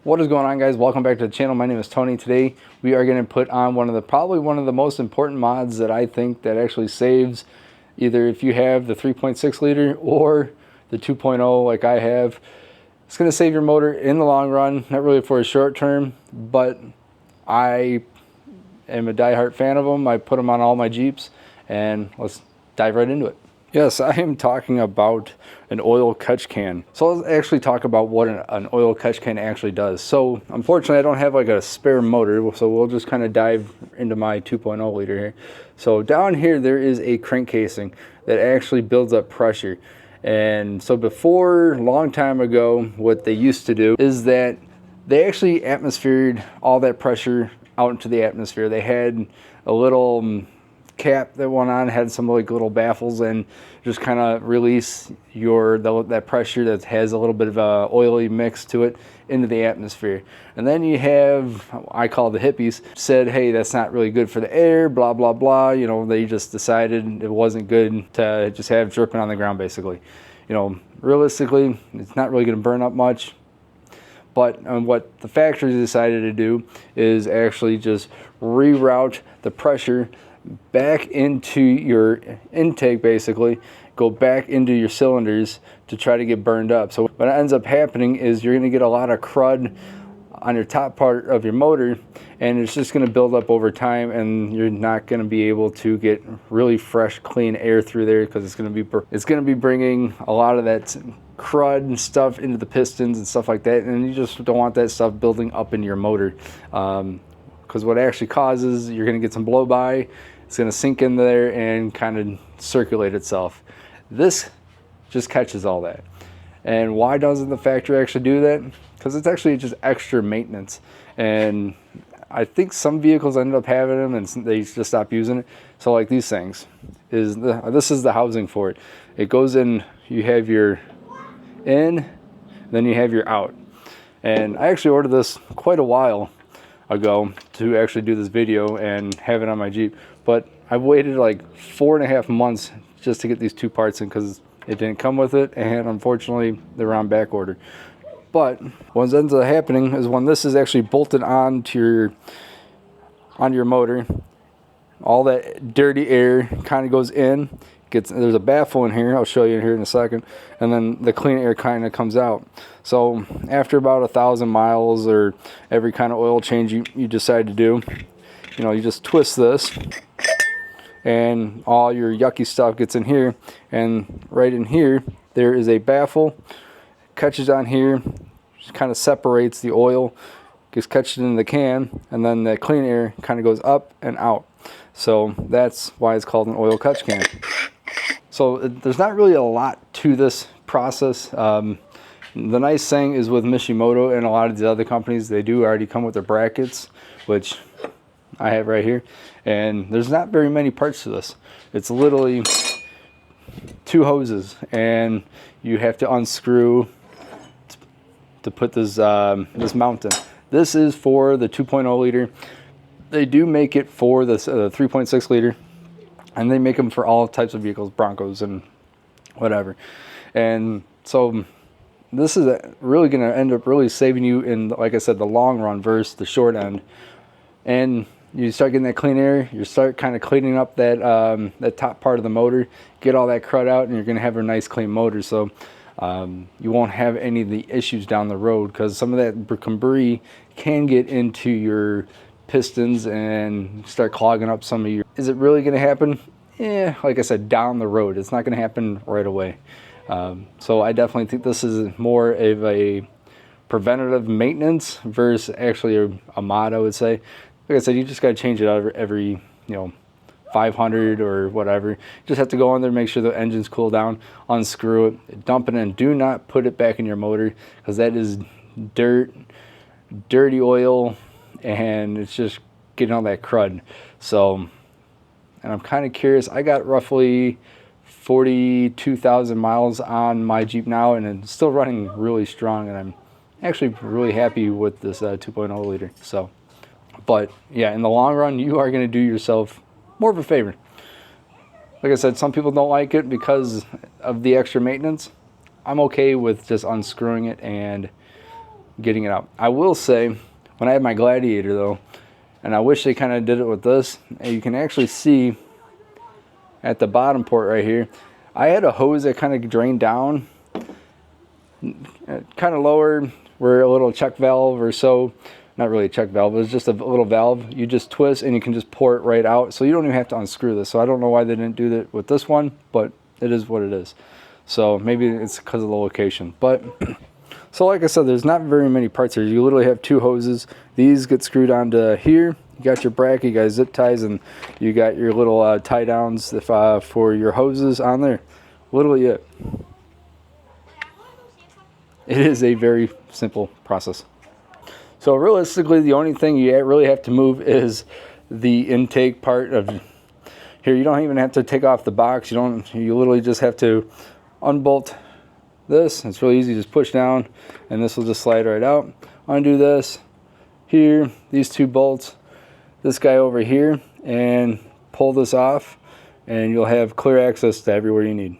What is going on, guys? Welcome back to the channel. My name is Tony. Today we are going to put on probably one of the most important mods that I think that actually saves, either if you have the 3.6 liter or the 2.0 like I have. It's going to save your motor in the long run, not really for a short term, but I am a diehard fan of them. I put them on all my Jeeps, and let's dive right into it. Yes, I am talking about an oil catch can. So let's actually talk about what an oil catch can actually does. So unfortunately, I don't have like a spare motor, so we'll just kind of dive into my 2.0 liter here. So down here, there is a crank casing that actually builds up pressure. And so before, long time ago, what they used to do is that they actually atmosphered all that pressure out into the atmosphere. They had a little cap that went on, had some like little baffles, and just kind of release that pressure that has a little bit of a oily mix to it into the atmosphere. And then you have, I call the hippies, said, hey, that's not really good for the air, blah blah blah. You know, they just decided it wasn't good to just have dripping on the ground, basically. You know, realistically, it's not really going to burn up much. But what the factory decided to do is actually just reroute the pressure back into your intake, basically go back into your cylinders to try to get burned up. So what ends up happening is you're going to get a lot of crud on your top part of your motor, and it's just going to build up over time, and you're not going to be able to get really fresh, clean air through there, because it's going to be bringing a lot of that crud and stuff into the pistons and stuff like that, and you just don't want that stuff building up in your motor, because what it actually causes, you're going to get some blow by. It's going to sink in there and kind of circulate itself. This just catches all that. And why doesn't the factory actually do that? Because it's actually just extra maintenance. And I think some vehicles end up having them and they just stop using it. So like these things, this is the housing for it. It goes in, you have your in, then you have your out. And I actually ordered this quite a while ago to actually do this video and have it on my Jeep, but I've waited like 4.5 months just to get these two parts in, because it didn't come with it, and unfortunately they're on back order. But what ends up happening is when this is actually bolted onto your motor, all that dirty air kind of goes in. There's a baffle in here, I'll show you here in a second, and then the clean air kind of comes out. So after about 1,000 miles or every kind of oil change you decide to do, you know, you just twist this and all your yucky stuff gets in here, and right in here there is a baffle, catches on here, just kind of separates the oil, gets catched in the can, and then the clean air kind of goes up and out. So that's why it's called an oil catch can. So there's not really a lot to this process. The nice thing is with Mishimoto and a lot of the other companies, they do already come with their brackets, which I have right here. And there's not very many parts to this. It's literally 2 hoses, and you have to unscrew to put this mount in. This is for the 2.0 liter. They do make it for the 3.6 liter. And they make them for all types of vehicles, Broncos and whatever. And so this is really going to end up really saving you in, like I said, the long run versus the short end. And you start getting that clean air, you start kind of cleaning up that top part of the motor, get all that crud out, and you're going to have a nice clean motor. So you won't have any of the issues down the road, because some of that debris can get into your pistons and start clogging up some of your. Is it really going to happen? Yeah, like I said, down the road. It's not going to happen right away. So I definitely think this is more of a preventative maintenance versus actually a mod, I would say. Like I said, you just got to change it out every 500 or whatever. You just have to go on there, make sure the engine's cool down, unscrew it, dump it in. Do not put it back in your motor, because that is dirty oil, and it's just getting all that crud. So, and I'm kind of curious, I got roughly 42,000 miles on my Jeep now, and it's still running really strong, and I'm actually really happy with this 2.0 liter. So, but yeah, in the long run, you are going to do yourself more of a favor. Like I said, some people don't like it because of the extra maintenance. I'm okay with just unscrewing it and getting it out. I will say, when I had my Gladiator though, and I wish they kind of did it with this, and you can actually see at the bottom port right here, I had a hose that kind of drained down, kind of lower where a little check valve or so, not really a check valve, it's just a little valve. You just twist and you can just pour it right out. So you don't even have to unscrew this. So I don't know why they didn't do that with this one, but it is what it is. So maybe it's because of the location. But so like I said, there's not very many parts here. You literally have two hoses. These get screwed onto here. You got your bracket, you got zip ties, and you got your little tie downs for your hoses on there. Literally it. It is a very simple process. So realistically, the only thing you really have to move is the intake part of here. You don't even have to take off the box. You literally just have to unbolt this. It's really easy. Just push down and this will just slide right out. Undo this here, these two bolts, this guy over here, and pull this off, and you'll have clear access to everywhere you need.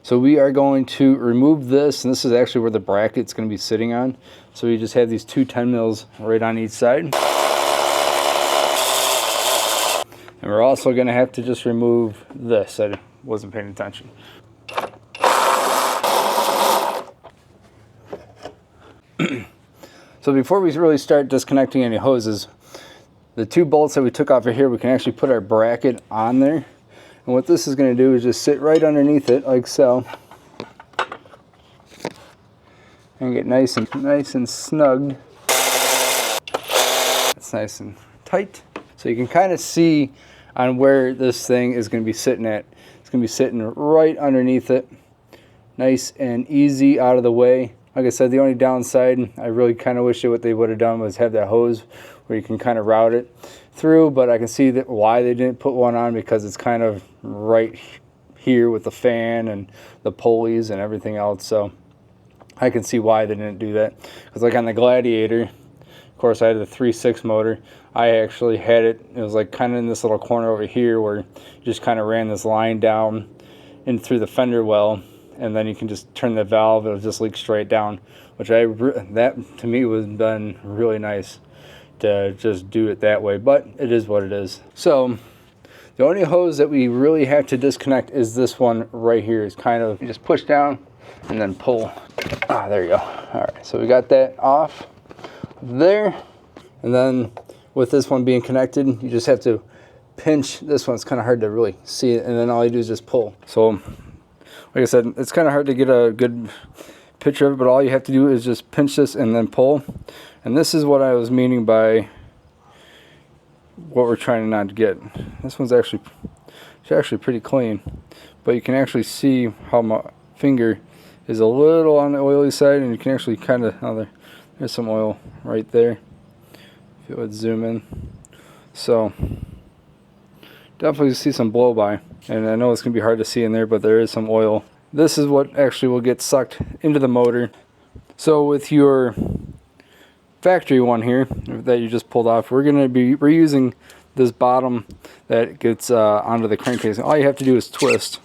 So we are going to remove this, and this is actually where the bracket's going to be sitting on. So we just have these two 10 mils right on each side. And we're also going to have to just remove this. I wasn't paying attention. So before we really start disconnecting any hoses, the two bolts that we took off of here, we can actually put our bracket on there. And what this is going to do is just sit right underneath it like so, and get nice and snug. It's nice and tight. So you can kind of see on where this thing is going to be sitting at. It's going to be sitting right underneath it. Nice and easy out of the way. Like I said, the only downside, I really kind of wish what they would have done was have that hose where you can kind of route it through, but I can see that why they didn't put one on, because it's kind of right here with the fan and the pulleys and everything else. So I can see why they didn't do that. Because like on the Gladiator, of course I had the 3.6 motor. I actually had it was like kind of in this little corner over here where you just kind of ran this line down in through the fender well, and then you can just turn the valve, it'll just leak straight down, which that to me was done really nice to just do it that way, but it is what it is. So the only hose that we really have to disconnect is this one right here. It's kind of, you just push down and then pull. There you go. All right, so we got that off there. And then with this one being connected, you just have to pinch this one. It's kind of hard to really see it, and then all you do is just pull. So like I said, it's kind of hard to get a good picture of it, but all you have to do is just pinch this and then pull. And this is what I was meaning by what we're trying not to get. This one's actually pretty clean, but you can actually see how my finger is a little on the oily side, and you can actually kind of, there's some oil right there if it would zoom in. So definitely see some blow by, and I know it's gonna be hard to see in there, but there is some oil. This is what actually will get sucked into the motor. So with your factory one here that you just pulled off, we're using this bottom that gets onto the crankcase. All you have to do is twist,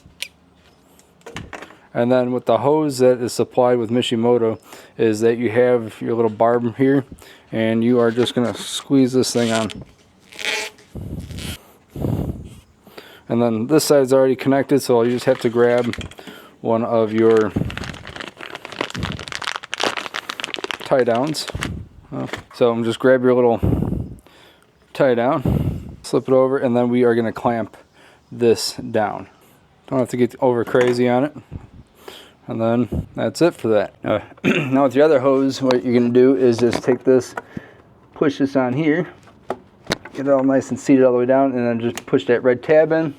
and then with the hose that is supplied with Mishimoto is that you have your little barb here, and you are just going to squeeze this thing on, and then this side is already connected, so you just have to grab one of your tie downs. So just grab your little tie down, slip it over, and then we are going to clamp this down. Don't have to get over crazy on it. And then that's it for that. Now with your other hose, what you're going to do is just take this, push this on here, get it all nice and seated all the way down, and then just push that red tab in,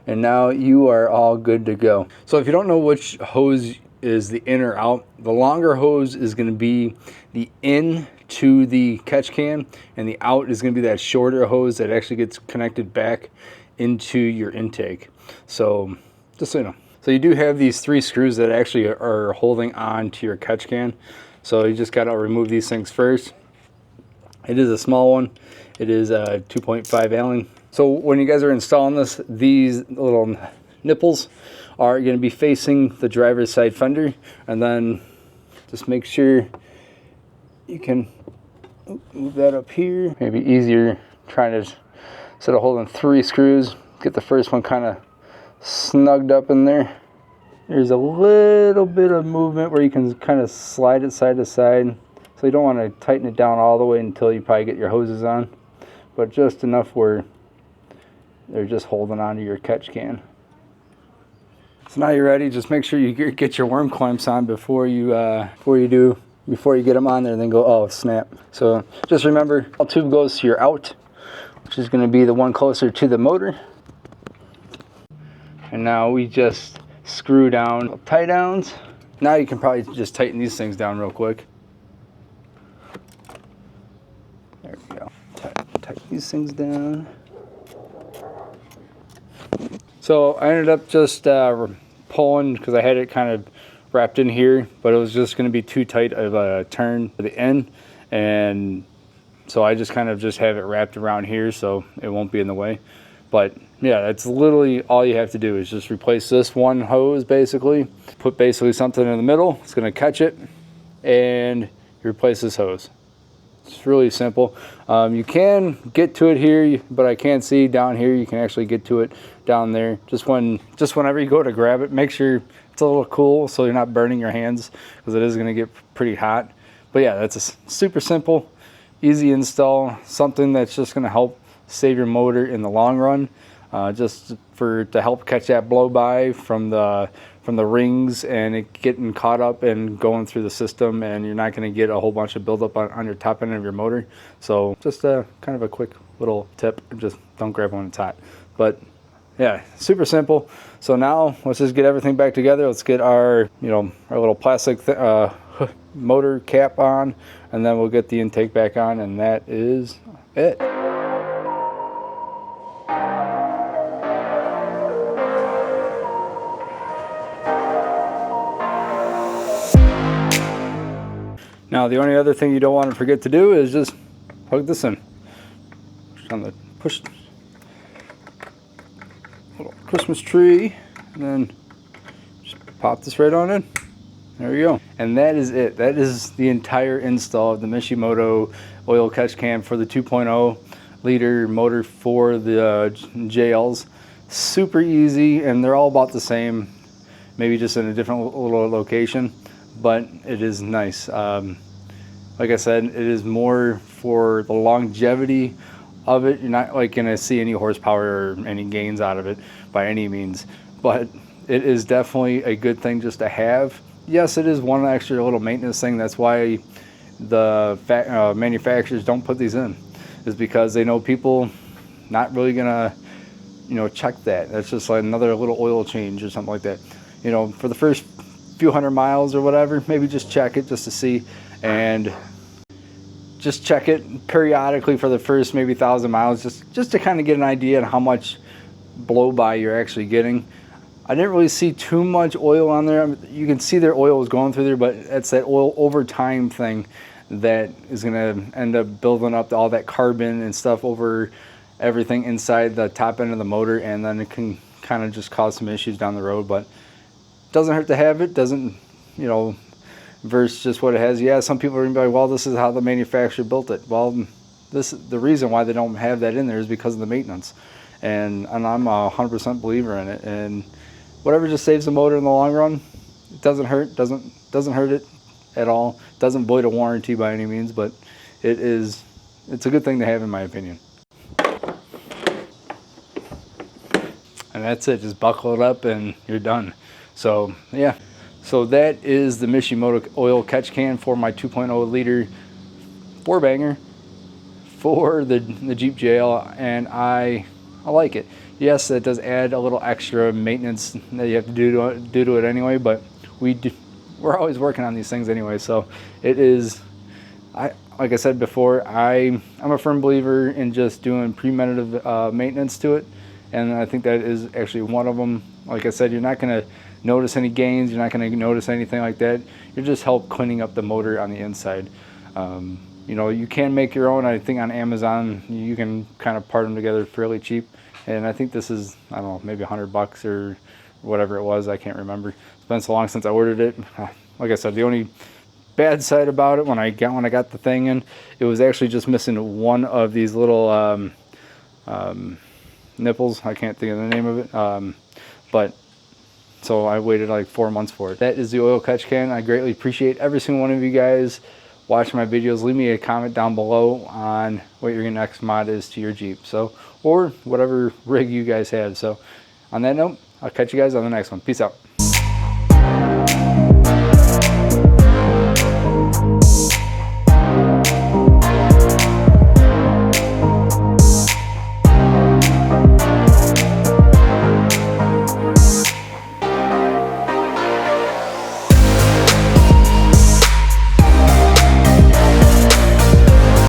and now you are all good to go. So if you don't know which hose is the in or out, the longer hose is going to be the in to the catch can, and the out is going to be that shorter hose that actually gets connected back into your intake. So just so you know. So you do have these 3 screws that actually are holding on to your catch can. So you just got to remove these things first. It is a small one. It is a 2.5 Allen. So when you guys are installing this, these little nipples are going to be facing the driver's side fender, and then just make sure you can move that up here. Maybe easier trying to, instead of holding 3 screws, get the first one kind of snugged up in there. There's a little bit of movement where you can kind of slide it side to side. So you don't want to tighten it down all the way until you probably get your hoses on, but just enough where they're just holding onto your catch can. So now you're ready. Just make sure you get your worm clamps on before you get them on there, and then go, oh snap. So just remember, all tube goes to your out, which is going to be the one closer to the motor. And now we just screw down tie downs. Now you can probably just tighten these things down real quick. There we go. Tighten these things down. So I ended up just pulling, because I had it kind of wrapped in here, but it was just going to be too tight of a turn to the end, and so I just kind of just have it wrapped around here so it won't be in the way. But yeah, that's literally all you have to do, is just replace this one hose, basically put basically something in the middle, it's going to catch it, and you replace this hose. It's really simple. You can get to it here, but I can't see down here. You can actually get to it down there. Just whenever you go to grab it, make sure it's a little cool so you're not burning your hands, because it is going to get pretty hot. But yeah, that's a super simple, easy install, something that's just going to help save your motor in the long run, just to help catch that blow by from the rings and it getting caught up and going through the system, and you're not going to get a whole bunch of buildup on your top end of your motor. So just kind of a quick little tip, just don't grab one that's hot. But yeah, super simple. So now let's just get everything back together. Let's get our our little plastic motor cap on, and then we'll get the intake back on, and that is it. Now the only other thing you don't want to forget to do is just plug this in. Just on the push little Christmas tree, and then just pop this right on in. There we go. And that is it. That is the entire install of the Mishimoto oil catch can for the 2.0 liter motor for the JLs. Super easy, and they're all about the same, maybe just in a different little location, but it is nice. Like I said, it is more for the longevity of it. You're not like going to see any horsepower or any gains out of it by any means, but it is definitely a good thing just to have. Yes, it is one extra little maintenance thing. That's why the manufacturers don't put these in, is because they know people not really gonna check that. That's just like another little oil change or something like that. For the first few hundred miles or whatever, maybe just check it just to see, and just check it periodically for the first maybe 1,000 miles, just to kind of get an idea on how much blow by you're actually getting. I didn't really see too much oil on there. You can see their oil is going through there, but it's that oil over time thing that is going to end up building up all that carbon and stuff over everything inside the top end of the motor, and then it can kind of just cause some issues down the road. But it doesn't hurt to have it. Doesn't, versus just what it has. Yeah, some people are going to be like, well, this is how the manufacturer built it. Well, the reason why they don't have that in there is because of the maintenance. And I'm a 100% believer in it. And whatever just saves the motor in the long run, it doesn't hurt. Doesn't hurt it at all. Doesn't void a warranty by any means, but it's a good thing to have, in my opinion. And that's it. Just buckle it up and you're done. So yeah. So that is the Mishimoto oil catch can for my 2.0 liter 4-banger for the Jeep JL, and I like it. Yes, that does add a little extra maintenance that you have to do to it anyway, but we're always working on these things anyway. So it is, like I said before, I'm a firm believer in just doing preventative maintenance to it, and I think that is actually one of them. Like I said, you're not going to notice any gains. You're not going to notice anything like that. You're just help cleaning up the motor on the inside. You know, you can make your own. I think on Amazon you can kind of part them together fairly cheap. And I think this is, I don't know, maybe $100 or whatever it was. I can't remember. It's been so long since I ordered it. Like I said, the only bad side about it when I got the thing in, it was actually just missing one of these little nipples. I can't think of the name of it. But so I waited like 4 months for it. That is the oil catch can. I greatly appreciate every single one of you guys watching my videos. Leave me a comment down below on what your next mod is to your Jeep. So, or whatever rig you guys have. So on that note, I'll catch you guys on the next one. Peace out.